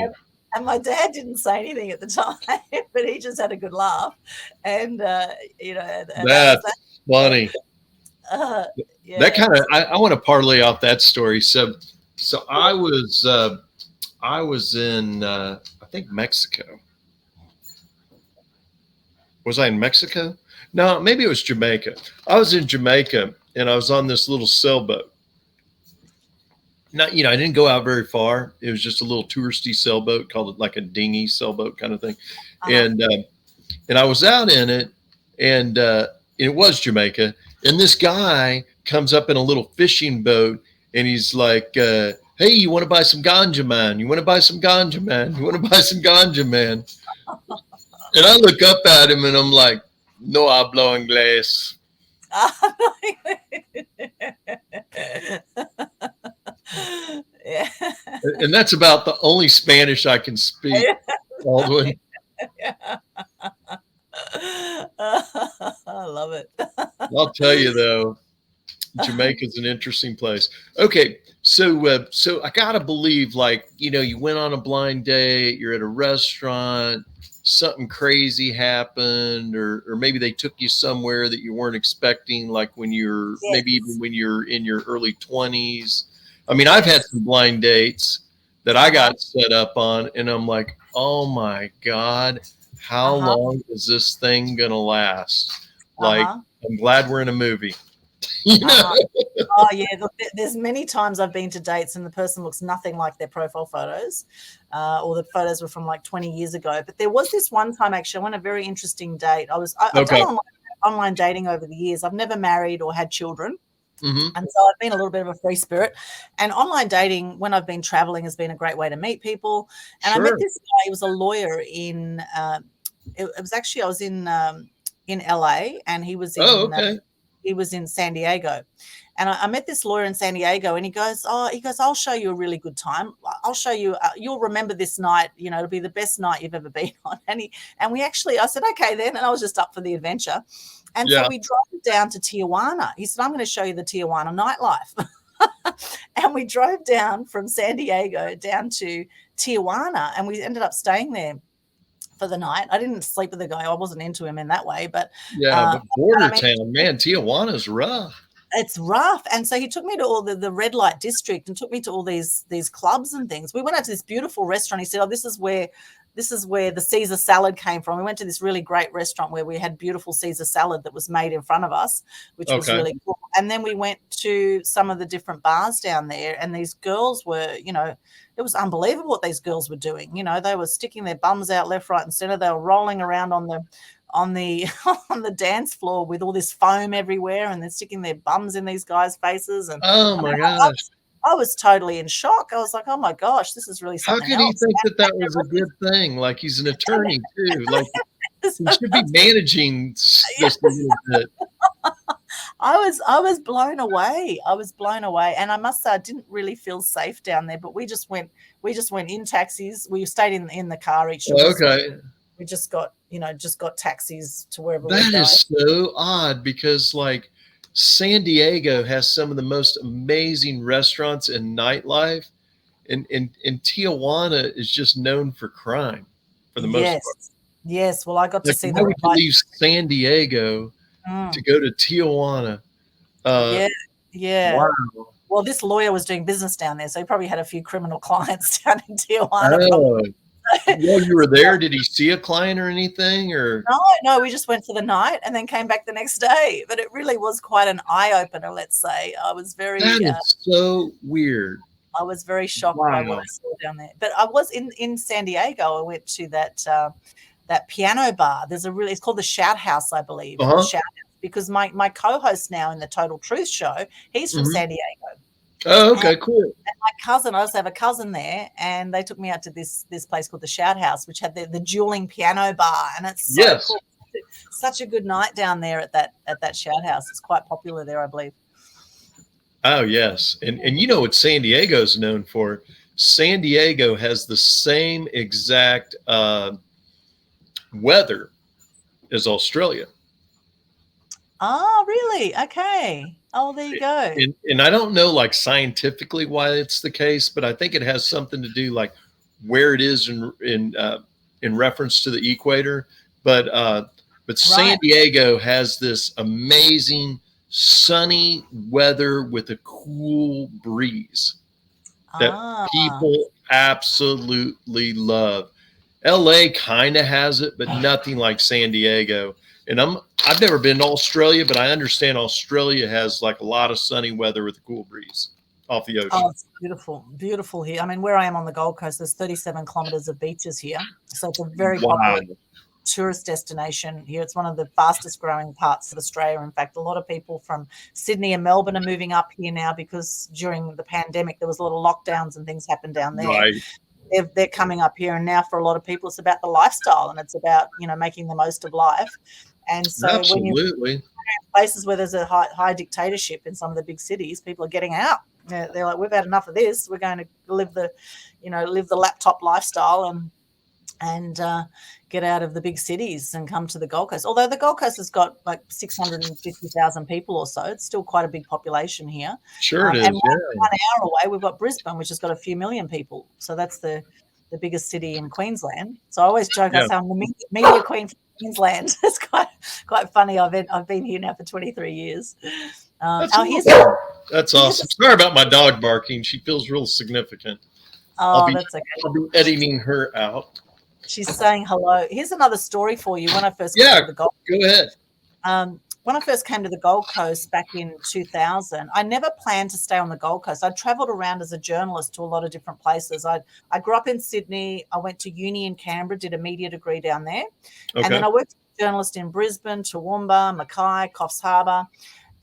And my dad didn't say anything at the time, but he just had a good laugh. And, that's funny. Yeah. That kind of, I want to parlay off that story. So I was in, I think Mexico. Was I in Mexico? No, maybe it was Jamaica. I was in Jamaica and I was on this little sailboat. Not, I didn't go out very far. It was just a little touristy sailboat, called it like a dinghy sailboat kind of thing. And I was out in it, and it was Jamaica. And this guy comes up in a little fishing boat, and he's like, "Hey, you want to buy some ganja, man? You want to buy some ganja, man? You want to buy some ganja, man?" And I look up at him, and I'm like, "No hablo inglés." Yeah. And that's about the only Spanish I can speak, Baldwin. I love it. I'll tell you though, Jamaica's an interesting place. Okay, so I gotta believe, like, you went on a blind date, you're at a restaurant, something crazy happened, or maybe they took you somewhere that you weren't expecting, like when you're maybe even when you're in your early 20s. I mean, I've had some blind dates that I got set up on, and I'm like, oh my God, how long is this thing gonna last? Like, I'm glad we're in a movie. Oh yeah, look, there's many times I've been to dates and the person looks nothing like their profile photos, or the photos were from like 20 years ago. But there was this one time, actually, I went on a very interesting date. I've done online dating over the years. I've never married or had children. And so I've been a little bit of a free spirit, and online dating when I've been traveling has been a great way to meet people. And I met this guy. He was a lawyer in, it was actually, I was in LA, and he was in, he was in San Diego. And I met this lawyer in San Diego, and he goes, "I'll show you a really good time. I'll show you, you'll remember this night, it'll be the best night you've ever been on." And I said, "Okay then." And I was just up for the adventure. And so we drove down to Tijuana. He said, "I'm going to show you the Tijuana nightlife." And we drove down from San Diego down to Tijuana, and we ended up staying there for the night. I didn't sleep with the guy. I wasn't into him in that way, but but border town, man, Tijuana's rough. It's rough. And so he took me to all the red light district and took me to all these clubs and things. We went out to this beautiful restaurant. He said, "Oh, this is where the Caesar salad came from." We went to this really great restaurant where we had beautiful Caesar salad that was made in front of us, which was really cool. And then we went to some of the different bars down there, and these girls were, it was unbelievable what these girls were doing. They were sticking their bums out left, right, and center. They were rolling around on the on the dance floor with all this foam everywhere, and they're sticking their bums in these guys' faces. And my gosh. I was totally in shock. I was like, oh my gosh, this is really something else. How could he think that was a good thing? Like, he's an attorney too. Like, he should be managing this a little bit. I was blown away. And I must say, I didn't really feel safe down there, but we just went in taxis. We stayed in the car each day. We just got taxis to wherever we go. That is so odd, because like San Diego has some of the most amazing restaurants and nightlife, and Tijuana is just known for crime for the most part. Yes. Well, I got to see the would you leave San Diego to go to Tijuana. Wow. Well, this lawyer was doing business down there, so he probably had a few criminal clients down in Tijuana. Well, you were there. Did he see a client or anything? Or no, we just went for the night and then came back the next day. But it really was quite an eye opener. Let's say I was very. That is so weird. I was very shocked by what I saw down there. But I was in San Diego. I went to that that piano bar. It's called the Shout House, I believe. The Shout House, because my co-host now in the Total Truth show, he's from San Diego. Oh, okay, cool. And my cousin, I also have a cousin there, and they took me out to this place called the Shout House, which had the dueling piano bar, and it's so cool. Such a good night down there at that Shout House. It's quite popular there, I believe. Oh yes, and you know what San Diego's known for? San Diego has the same exact weather as Australia. Oh, really? Okay. Oh, there you go. And I don't know, like, scientifically why it's the case, but I think it has something to do, like, where it is in reference to the equator. But San Diego has this amazing sunny weather with a cool breeze that people absolutely love. LA kind of has it, but nothing like San Diego. And I've never been to Australia, but I understand Australia has like a lot of sunny weather with a cool breeze off the ocean. Oh, it's beautiful, beautiful here. I mean, where I am on the Gold Coast, there's 37 kilometers of beaches here. So it's a very popular tourist destination here. It's one of the fastest growing parts of Australia. In fact, a lot of people from Sydney and Melbourne are moving up here now because during the pandemic, there was a lot of lockdowns and things happened down there. Right. They're coming up here. And now for a lot of people, it's about the lifestyle and it's about, making the most of life. And so when you're in places where there's a high dictatorship in some of the big cities, people are getting out. They're like, we've had enough of this. We're going to live the laptop lifestyle and get out of the big cities and come to the Gold Coast. Although the Gold Coast has got like 650,000 people or so, it's still quite a big population here. Sure it is. And 1 hour away, we've got Brisbane, which has got a few million people. So that's the biggest city in Queensland. So I always joke, I say I'm the media queen from Queensland. It's quite funny. I've been here now for 23 years. That's awesome. Sorry about my dog barking. She feels real significant. That's okay. I'll be editing her out. She's saying hello. Here's another story for you. When I first came to the Gold Coast, go ahead. When I first came to the Gold Coast back in 2000, I never planned to stay on the Gold Coast. I traveled around as a journalist to a lot of different places. I grew up in Sydney. I went to uni in Canberra, did a media degree down there. Okay. And then I worked as a journalist in Brisbane, Toowoomba, Mackay, Coffs Harbour.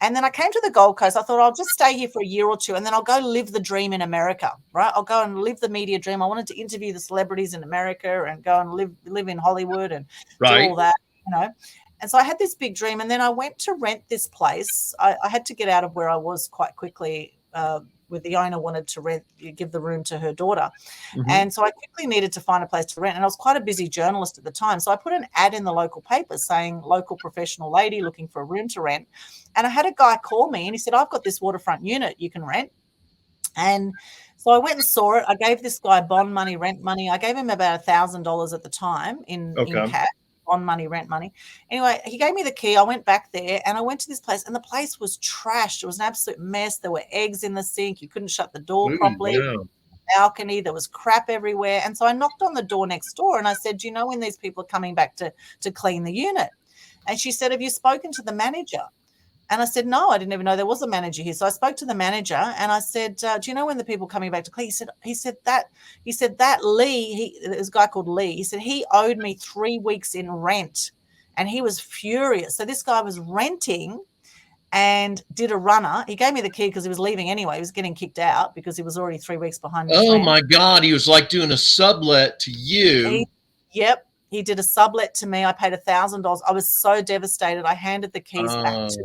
And then I came to the Gold Coast. I thought I'll just stay here for a year or two and then I'll go live the dream in America, right? I'll go and live the media dream. I wanted to interview the celebrities in America and go and live in Hollywood and do all that, And so I had this big dream, and then I went to rent this place. I had to get out of where I was quite quickly. With the owner wanted to give the room to her daughter. Mm-hmm. And so I quickly needed to find a place to rent. And I was quite a busy journalist at the time. So I put an ad in the local paper saying, local professional lady looking for a room to rent. And I had a guy call me and he said, I've got this waterfront unit you can rent. And so I went and saw it. I gave this guy bond money, rent money. I gave him about $1,000 at the time in cash. On money, rent money. Anyway, he gave me the key. I went back there and I went to this place and the place was trashed. It was an absolute mess. There were eggs in the sink. You couldn't shut the door properly. Yeah. Balcony. There was crap everywhere. And so I knocked on the door next door and I said, do you know when these people are coming back to clean the unit? And she said, have you spoken to the manager? And I said, no, I didn't even know there was a manager here. So I spoke to the manager and I said, do you know when the people are coming back to clean? He said that Lee, there's a guy called Lee. He said he owed me 3 weeks in rent and he was furious. So this guy was renting and did a runner. He gave me the key because he was leaving anyway. He was getting kicked out because he was already 3 weeks behind. Oh my God. He was like doing a sublet to you. Yep. He did a sublet to me. I paid $1,000. I was so devastated. I handed the keys back to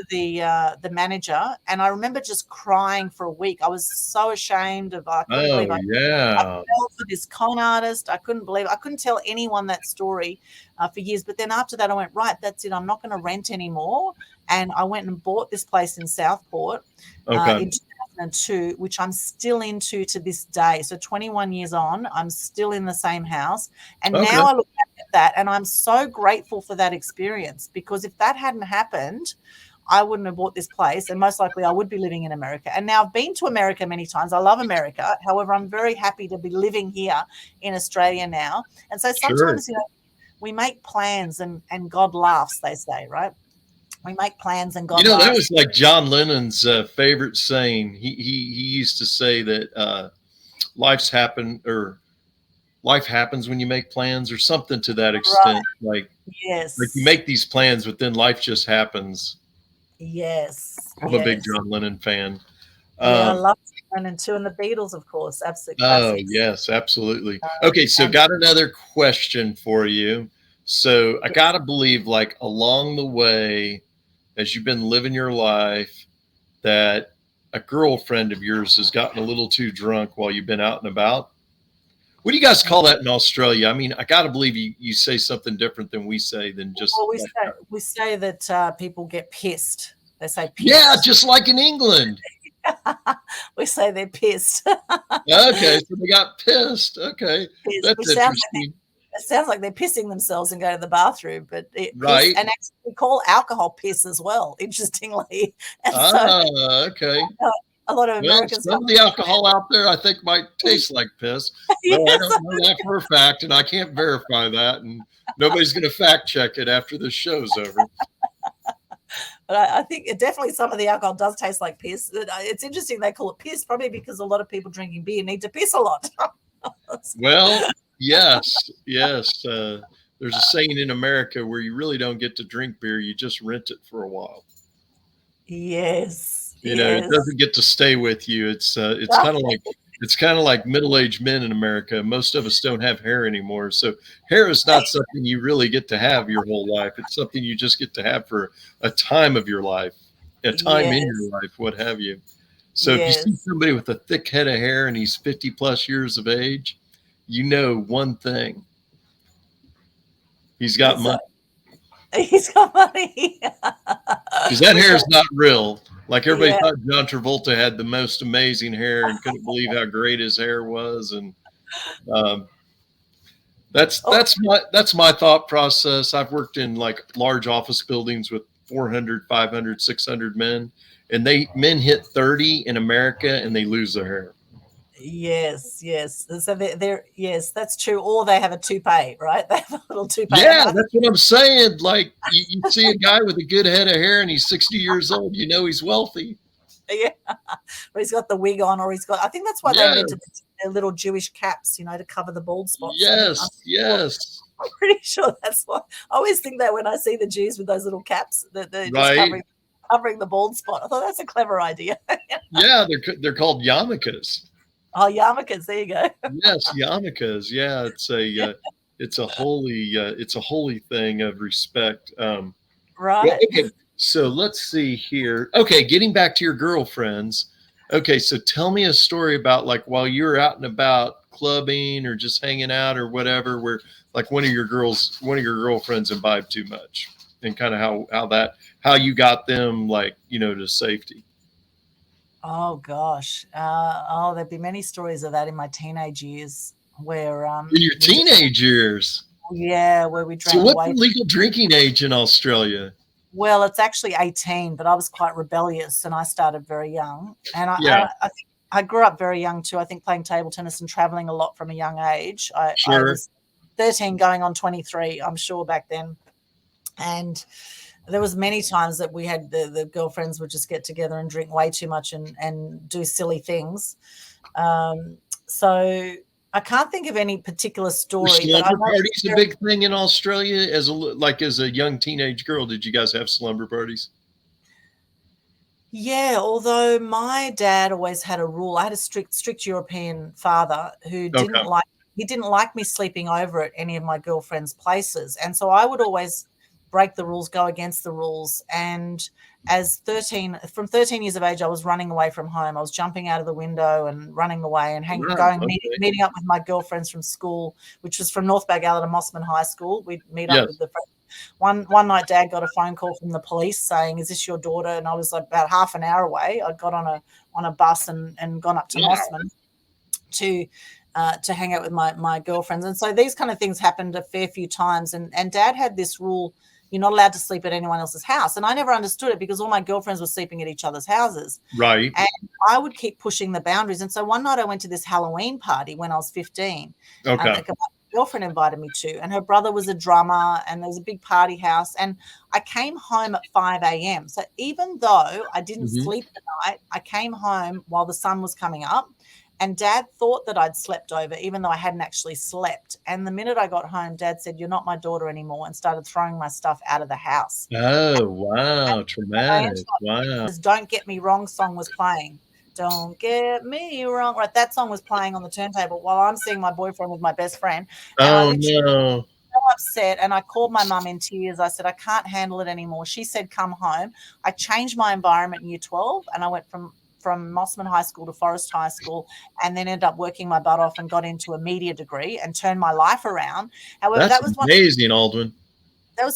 the manager, and I remember just crying for a week. I was so ashamed of. I fell for this con artist. I couldn't tell anyone that story for years. But then after that, I went, right, that's it. I'm not going to rent anymore. And I went and bought this place in Southport in 2002, which I'm still into to this day. So 21 years on, I'm still in the same house. And now I look back at that and I'm so grateful for that experience, because if that hadn't happened, I wouldn't have bought this place and most likely I would be living in America. And now I've been to America many times. I love America. However, I'm very happy to be living here in Australia now. And so sometimes, we make plans and God laughs, they say, right? We make plans and God laughs. That was like John Lennon's favorite saying. He used to say that life life happens when you make plans or something to that extent. Like Yes. you make these plans, but then life just happens. Yes. I'm a big John Lennon fan. Yeah, I love Lennon too, and the Beatles, of course, absolute Oh, classics. yes, absolutely. Okay, so got another question for you. So I gotta believe, like, along the way, as you've been living your life, that a girlfriend of yours has gotten a little too drunk while you've been out and about. What do you guys call that in Australia? I mean, I gotta believe you say something different than we say than just. Well, we say that people get pissed. They say pissed. Yeah, just like in England. We say they're pissed. Okay, so they got pissed. Okay, that's interesting. It sounds like they're pissing themselves and go to the bathroom, but right. Piss, and actually we call alcohol piss as well, interestingly. And okay. A lot of Americans. Some of the alcohol out there, I think, might taste like piss. Yes. I don't know that for a fact, and I can't verify that, and nobody's going to fact check it after the show's over. But I think definitely some of the alcohol does taste like piss. It's interesting they call it piss, probably because a lot of people drinking beer need to piss a lot. Well, yes. There's a saying in America where you really don't get to drink beer; you just rent it for a while. Yes, you know, it doesn't get to stay with you. It's kind of like middle-aged men in America. Most of us don't have hair anymore, so hair is not something you really get to have your whole life. It's something you just get to have for a time of your life, a time in your life, what have you. So if you see somebody with a thick head of hair and he's 50 plus years of age, you know one thing: he's got money. He's got money. Because that hair is not real. Like everybody thought John Travolta had the most amazing hair and couldn't believe how great his hair was. And that's my thought process. I've worked in like large office buildings with 400, 500, 600 men, and men hit 30 in America and they lose their hair. Yes. So yes, that's true. Or they have a toupee, right? They have a little toupee. Yeah, that's what I'm saying. Like you see a guy with a good head of hair and he's 60 years old, you know he's wealthy. Yeah, or he's got the wig on, or he's got. I think that's why they're into their little Jewish caps, you know, to cover the bald spots. Yes. I'm pretty sure that's why. I always think that when I see the Jews with those little caps, that they're just covering the bald spot. I thought that's a clever idea. Yeah, they're called yarmulkes. Oh, yarmulkes! There you go. Yes, yarmulkes. Yeah, it's a holy thing of respect. Right. Well, okay, so let's see here. Okay, getting back to your girlfriends. Okay, so tell me a story about like while you were out and about clubbing or just hanging out or whatever, where like one of your girlfriends imbibed too much, and kind of how you got them like to safety. Oh gosh. There'd be many stories of that in my teenage years where in your teenage years. Yeah, where we drank. So what's the legal drinking age in Australia? Well, it's actually 18, but I was quite rebellious and I started very young. And I think I grew up very young too. I think playing table tennis and traveling a lot from a young age. I was 13 going on 23, I'm sure, back then. And there was many times that we had the girlfriends would just get together and drink way too much and do silly things. So I can't think of any particular story. Slumber parties a big thing in Australia as a young teenage girl. Did you guys have slumber parties? Yeah, although my dad always had a rule. I had a strict European father who didn't like me sleeping over at any of my girlfriends' places, and so I would always break the rules, go against the rules. And from 13 years of age, I was running away from home. I was jumping out of the window and running away and meeting up with my girlfriends from school, which was from North Bagala to Mossman High School. We'd meet up with the friends. One night, Dad got a phone call from the police saying, "Is this your daughter?" And I was like about half an hour away. I got on a bus and gone up to Mossman to hang out with my girlfriends. And so these kind of things happened a fair few times. And Dad had this rule: you're not allowed to sleep at anyone else's house. And I never understood it because all my girlfriends were sleeping at each other's houses. Right. And I would keep pushing the boundaries. And so one night I went to this Halloween party when I was 15. Okay. My girlfriend invited me to, and her brother was a drummer, and there was a big party house. And I came home at 5 a.m. So even though I didn't sleep the night, I came home while the sun was coming up. And Dad thought that I'd slept over, even though I hadn't actually slept. And the minute I got home, Dad said, "You're not my daughter anymore," and started throwing my stuff out of the house. Oh, wow. And Traumatic. Wow. this "Don't Get Me Wrong" song was playing. Don't get me wrong. Right, that song was playing on the turntable while I'm seeing my boyfriend with my best friend. And I Oh, literally no. was so upset, and I called my mum in tears. I said, "I can't handle it anymore." She said, "Come home." I changed my environment in year 12, and I went from Mossman High School to Forest High School, and then ended up working my butt off and got into a media degree and turned my life around. However, That's that was amazing, Aldwin.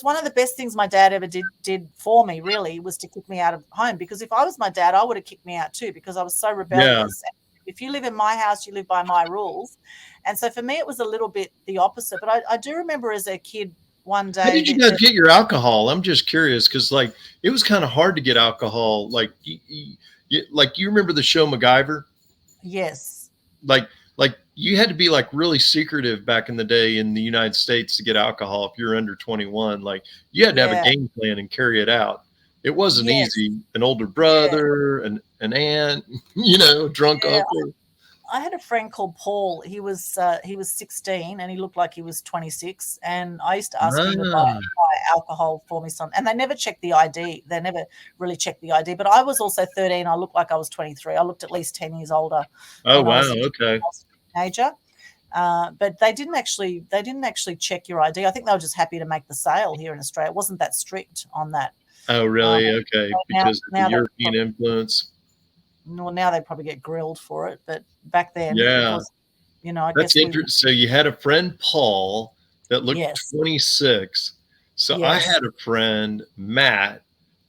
one of the best things my dad ever did for me, really, was to kick me out of home. Because if I was my dad, I would have kicked me out too, because I was so rebellious. Yeah. If you live in my house, you live by my rules. And so for me, it was a little bit the opposite. But I do remember as a kid one day. How did you guys get your alcohol? I'm just curious, because like it was kind of hard to get alcohol. Like, you remember the show MacGyver? Yes. Like you had to be like really secretive back in the day in the United States to get alcohol if you're under 21. Like you had to have a game plan and carry it out. It wasn't easy. An older brother, an aunt, drunk uncle. I had a friend called Paul. He was 16 and he looked like he was 26. And I used to ask him to buy alcohol for me. And they never checked the ID. They never really checked the ID. But I was also 13. I looked like I was 23. I looked at least 10 years older. Oh, wow. Okay. Teenager. But they didn't actually check your ID. I think they were just happy to make the sale here in Australia. It wasn't that strict on that. Oh, really? Okay. Because of the European influence. Well, now they probably get grilled for it, but back then, I guess interesting. So you had a friend, Paul, that looked 26. So I had a friend, Matt,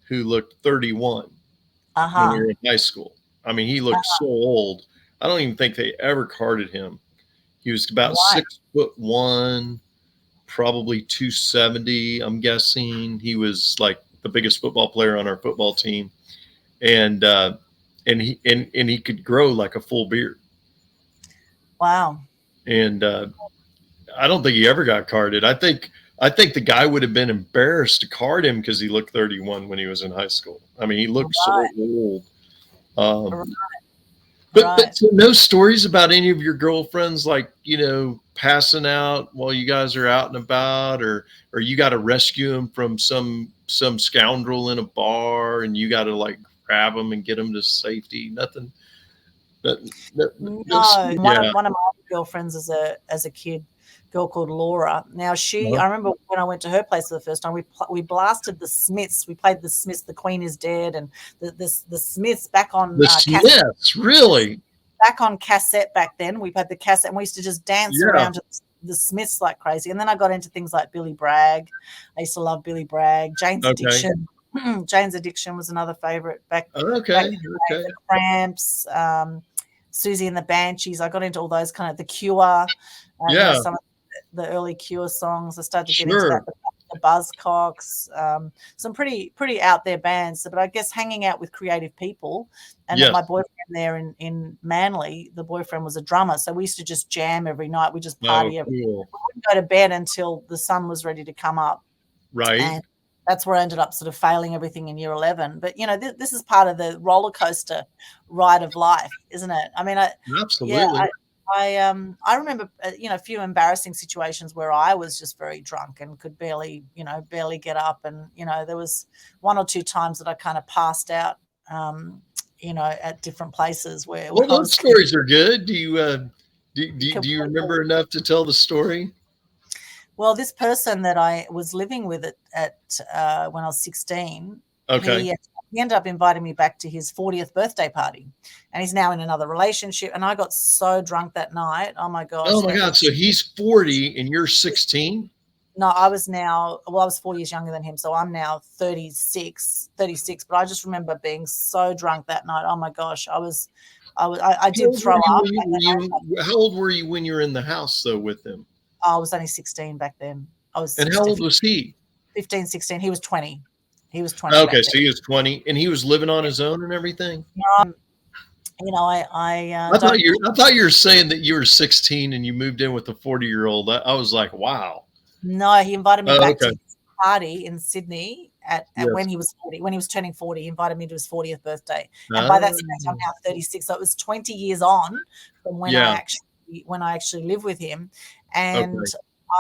who looked 31 when we were in high school. I mean, he looked so old. I don't even think they ever carded him. He was about 6'1", probably 270. I'm guessing he was like the biggest football player on our football team, and he could grow like a full beard. Wow. And I don't think he ever got carded. I think the guy would have been embarrassed to card him because he looked 31 when he was in high school. I mean, he looked so old. But so no stories about any of your girlfriends, like, passing out while you guys are out and about, or you got to rescue them from some scoundrel in a bar and you got to like grab them and get them to safety. Nothing. No. One of my girlfriends as a kid, girl called Laura. Now I remember when I went to her place for the first time, we blasted the Smiths. We played the Smiths, The Queen Is Dead, and the Smiths back on the Smiths, really back on cassette back then. We had the cassette and we used to just dance around to the Smiths like crazy. And then I got into things like Billy Bragg. I used to love Billy Bragg. Jane's Addiction. Jane's Addiction was another favorite back. The Cramps, Susie and the Banshees. I got into all those kind of The Cure. Some of the early Cure songs. I started to get into that. The Buzzcocks, some pretty out there bands. But I guess hanging out with creative people, and then my boyfriend there in Manly, the boyfriend was a drummer, so we used to just jam every night. We just party every night. We wouldn't go to bed until the sun was ready to come up. Right. And that's where I ended up sort of failing everything in year 11. But this is part of the roller coaster ride of life, isn't it? I mean, absolutely. I remember, a few embarrassing situations where I was just very drunk and could barely get up. And, there was one or two times that I kind of passed out, at different places where. Well, those stories are good. Do you remember enough to tell the story? Well, this person that I was living with at when I was 16, he ended up inviting me back to his 40th birthday party, and he's now in another relationship. And I got so drunk that night. Oh my gosh. Oh my God. So he's 40 and you're 16? No, I was 4 years younger than him. So I'm now 36, but I just remember being so drunk that night. Oh my gosh. I did throw up. How old were you when you were in the house though with him? I was only 16 back then. And how old was he? 15, 16. He was 20. He was 20. Okay, so he was 20, and he was living on his own and everything. I thought you were saying that you were 16 and you moved in with a 40-year-old. I was like, wow. No, he invited me back to his party in Sydney, when he was 40, when he was turning 40. He invited me to his 40th birthday, and by that stage, I'm now 36. So it was 20 years on from when I actually lived with him, and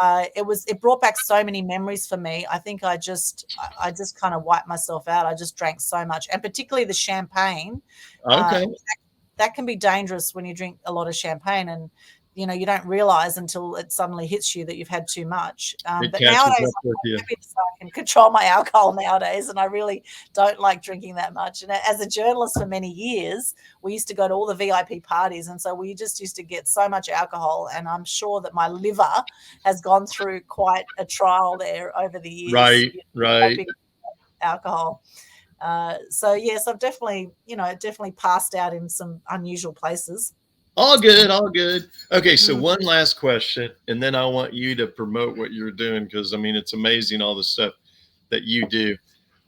it brought back so many memories for me. I think I just kind of wiped myself out. I just drank so much, and particularly the champagne. That can be dangerous when you drink a lot of champagne, and you don't realize until it suddenly hits you that you've had too much. But nowadays, I'm happy to say I can control my alcohol nowadays, and I really don't like drinking that much. And as a journalist for many years, we used to go to all the VIP parties, and so we just used to get so much alcohol, and I'm sure that my liver has gone through quite a trial there over the years. Right. Alcohol. So yes, I've definitely passed out in some unusual places. All good. Okay, so one last question, and then I want you to promote what you're doing, because I mean it's amazing all the stuff that you do.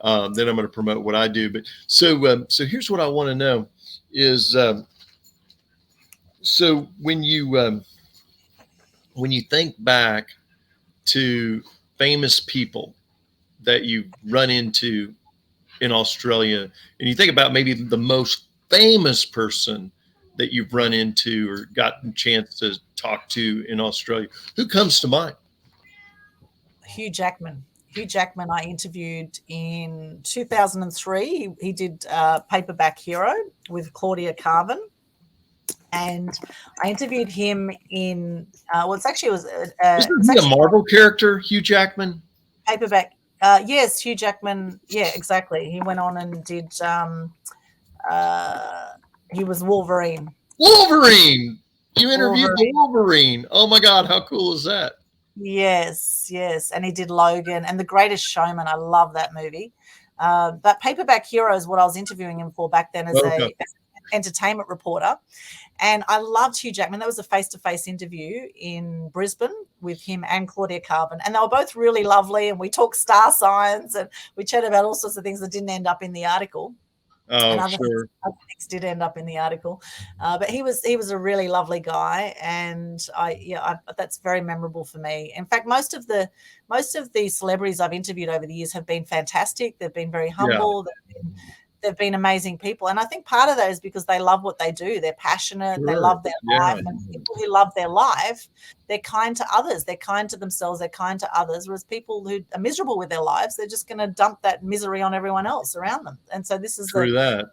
Then I'm going to promote what I do. But so here's what I want to know is so when you think back to famous people that you run into in Australia, and you think about maybe the most famous person that you've run into or gotten a chance to talk to in Australia, who comes to mind? Hugh Jackman. Hugh Jackman I interviewed in 2003. He did Paperback Hero with Claudia Carvin. And I interviewed him in, isn't he a Marvel character, Hugh Jackman? Paperback. Yes, Hugh Jackman. Yeah, exactly. He went on and did, he was Wolverine. Wolverine! You interviewed the Wolverine. Oh my God, how cool is that? Yes. And he did Logan and The Greatest Showman. I love that movie. But Paperback Hero is what I was interviewing him for back then as an entertainment reporter. And I loved Hugh Jackman. That was a face-to-face interview in Brisbane with him and Claudia Carvin. And they were both really lovely. And we talked star signs and we chatted about all sorts of things that didn't end up in the article. Oh, other things did end up in the article, but he was a really lovely guy, and that's very memorable for me. In fact, most of the celebrities I've interviewed over the years have been fantastic. They've been very humble. They've been amazing people, and I think part of that is because they love what they do. They're passionate. They love their life, and people who love their life, they're kind to others. They're kind to themselves. They're kind to others. Whereas people who are miserable with their lives, they're just going to dump that misery on everyone else around them. And so this is the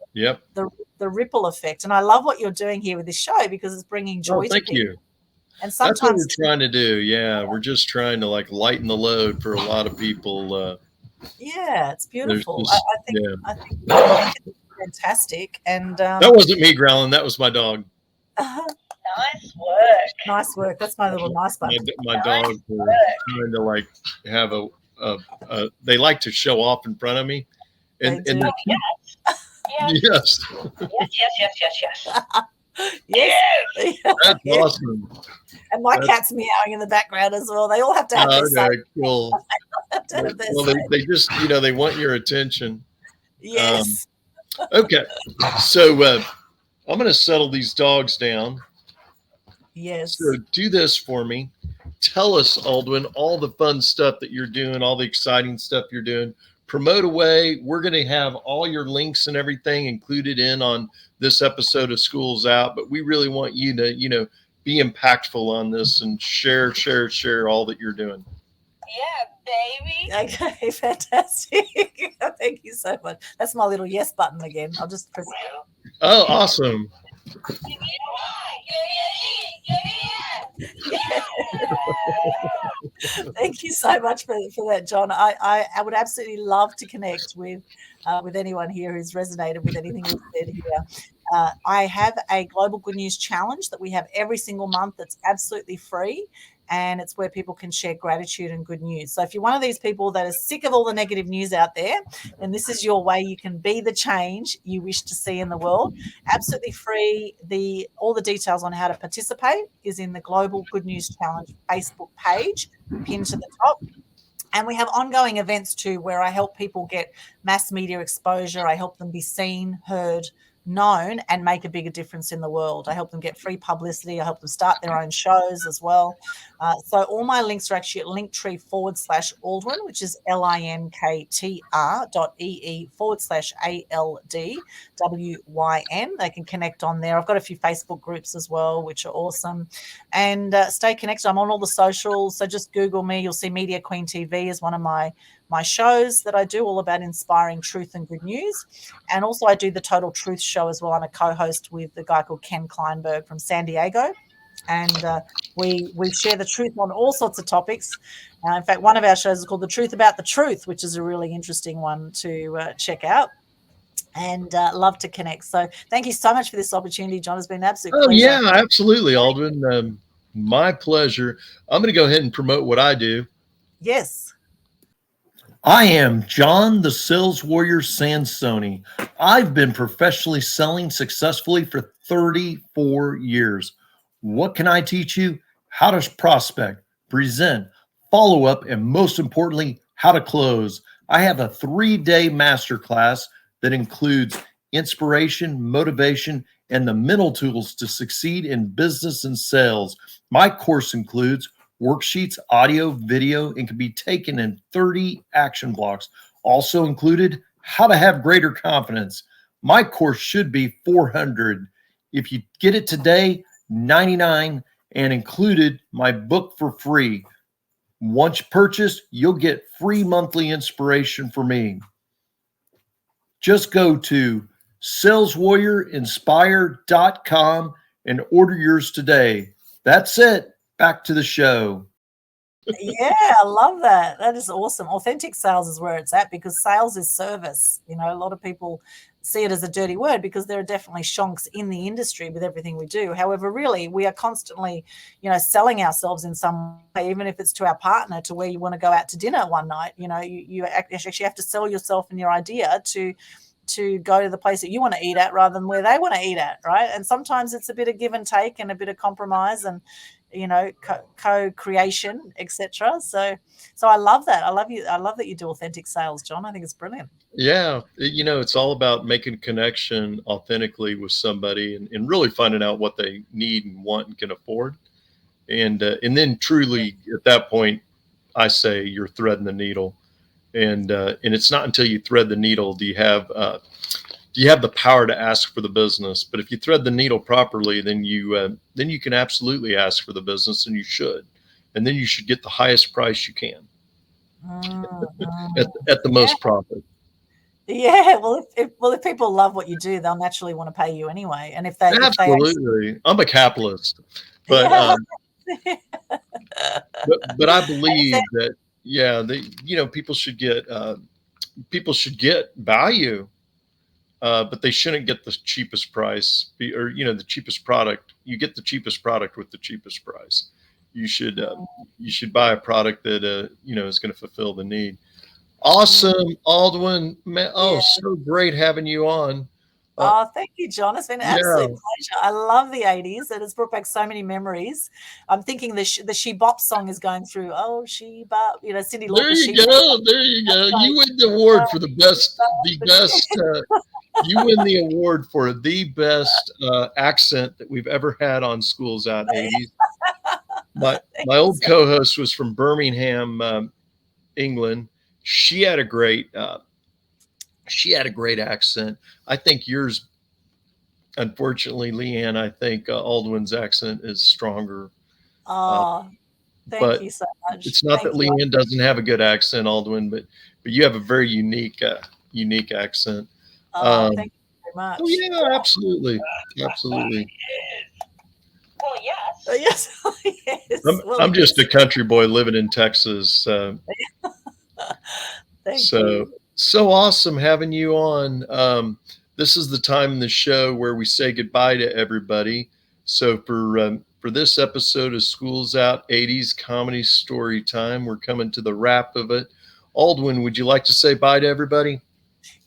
ripple effect. And I love what you're doing here with this show because it's bringing joy to people. Thank you. And sometimes that's what we're trying to do. Yeah, we're just trying to lighten the load for a lot of people. Yeah, it's beautiful. I think it's fantastic. And that wasn't me growling. That was my dog. Nice work. That's my little nice button. My dog was trying to have they like to show off in front of me. And yes. Yes. That's awesome. And my cat's meowing in the background as well. They all have to have their say. Cool. They just, they want your attention. Yes. Okay. So I'm going to settle these dogs down. Yes. So do this for me. Tell us, Aldwin, all the fun stuff that you're doing, all the exciting stuff you're doing. Promote away. We're going to have all your links and everything included in on this episode of School's Out, but we really want you to, be impactful on this and share all that you're doing. Yeah, baby. Okay, fantastic. Thank you so much. That's my little yes button again. I'll just press it. Oh, awesome. Thank you so much for that, John. I would absolutely love to connect with anyone here who's resonated with anything we've said here. I have a Global Good News Challenge that we have every single month that's absolutely free. And it's where people can share gratitude and good news. So if you're one of these people that is sick of all the negative news out there, then this is your way you can be the change you wish to see in the world. Absolutely free. All the details on how to participate is in the Global Good News Challenge Facebook page, pinned to the top. And we have ongoing events too, where I help people get mass media exposure. I help them be seen, heard, known and make a bigger difference in the world. I help them get free publicity. I help them start their own shows as well. So all my links are actually at linktree/Aldwyn, which is linktr.ee/ALDWYN. They can connect on there. I've got a few Facebook groups as well, which are awesome. And stay connected. I'm on all the socials. So just Google me. You'll see Media Queen TV is one of my shows that I do, all about inspiring truth and good news. And also I do the Total Truth Show as well. I'm a co-host with a guy called Ken Kleinberg from San Diego. And we share the truth on all sorts of topics. In fact, one of our shows is called The Truth About the Truth, which is a really interesting one to check out. And love to connect. So thank you so much for this opportunity, John. It's been an absolute pleasure. Yeah, absolutely, Aldwyn. My pleasure. I'm going to go ahead and promote what I do. Yes. I am John the Sales Warrior Sansoni. I've been professionally selling successfully for 34 years. What can I teach you? How to prospect, present, follow up, and most importantly, how to close. I have a 3-day masterclass that includes inspiration, motivation, and the mental tools to succeed in business and sales. My course includes worksheets, audio, video, and can be taken in 30 action blocks. Also included, how to have greater confidence. My course should be $400. If you get it today, $99, and included my book for free. Once purchased, you'll get free monthly inspiration from me. Just go to saleswarriorinspire.com and order yours today. That's it. Back to the show. Yeah, I love that. That is awesome. Authentic sales is where it's at, because sales is service. You know, a lot of people see it as a dirty word because there are definitely shonks in the industry with everything we do. However, really, we are constantly, selling ourselves in some way, even if it's to our partner, to where you want to go out to dinner one night. You actually have to sell yourself and your idea to go to the place that you want to eat at rather than where they want to eat at, right? And sometimes it's a bit of give and take and a bit of compromise and co-creation, etc. So I love that. I love that you do authentic sales, John. I think it's brilliant. Yeah, it's all about making a connection authentically with somebody and really finding out what they need and want and can afford, and then truly at that point, I say you're threading the needle, and it's not until you thread the needle do you have the power to ask for the business. But if you thread the needle properly, then you can absolutely ask for the business, and you should, and then you should get the highest price you can at the most profit. Yeah, well, if people love what you do, they'll naturally want to pay you anyway. And if they absolutely, I'm a capitalist, but but I believe that people should get value. But they shouldn't get the cheapest price, or the cheapest product. You get the cheapest product with the cheapest price. You should buy a product that is going to fulfill the need. Awesome, Aldwyn. Man, so great having you on. Thank you, John. It's been an absolute pleasure. I love the 80s, and it's brought back so many memories. I'm thinking the She Bop song is going through. Oh, She Bop, Cyndi Lauper. There you go. There you go. You win the award for the best. You win the award for the best accent that we've ever had on Schools Out 80s. My old co-host was from Birmingham, England. She had a great accent. I think yours, unfortunately, Leanne, I think Aldwyn's accent is stronger. Thank you so much. It's not that Leanne doesn't have a good accent, Aldwyn, but you have a very unique accent. Thank you very much. Oh, yeah, absolutely. Absolutely. Well, yes. Yes. I'm just a country boy living in Texas. Thank you. So awesome having you on. This is the time in the show where we say goodbye to everybody. So for this episode of Schools Out 80s Comedy Story Time, we're coming to the wrap of it. Aldwyn, would you like to say bye to everybody?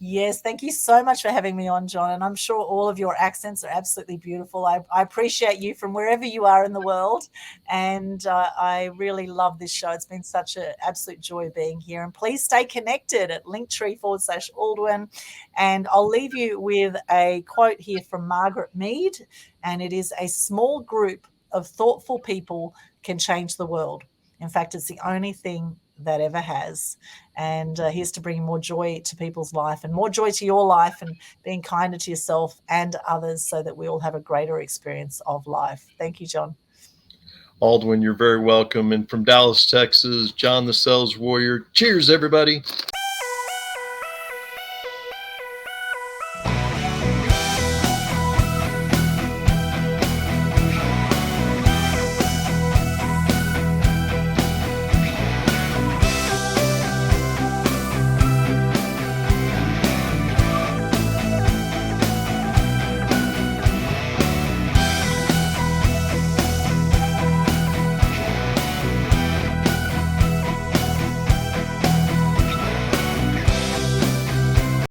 Yes, thank you so much for having me on, John. And I'm sure all of your accents are absolutely beautiful. I appreciate you from wherever you are in the world. And I really love this show. It's been such an absolute joy being here. And please stay connected at linktree/Aldwin. And I'll leave you with a quote here from Margaret Mead. And it is, a small group of thoughtful people can change the world. In fact, it's the only thing that ever has. And here's to bring more joy to people's life and more joy to your life, and being kinder to yourself and others, so that we all have a greater experience of life. Thank you, John. Aldwin, you're very welcome. And from Dallas, Texas, John the Sales Warrior. Cheers, everybody.